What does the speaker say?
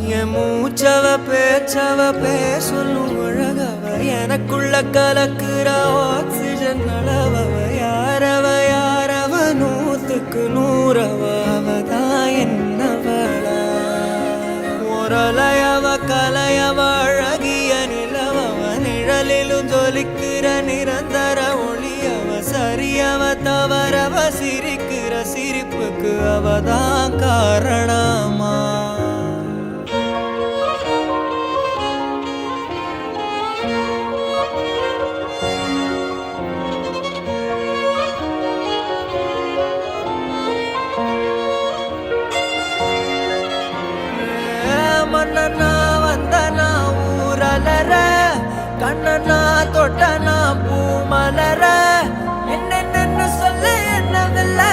என் மூச்சவ பேச்சவ பேசலும் அழகவ எனக்குள்ள கலக்குற ஆக்சிஜன் அளவவ யாரவ நூத்துக்கு நூறவ அவதான் என்னவளா ஒரலையவ கலையவ அழகிய நிலவவ நிழலிலும் ஜொலிக்கிற நிரந்தர ஒளியவ சரியவ தவறவ சிரிக்கிற சிரிப்புக்கு அவதான் காரணமா மன்னனா வந்தனா ஊரலர கண்ணனா தொட்டனா பூமலர என்னென்னு சொல்ல என்னவில்லை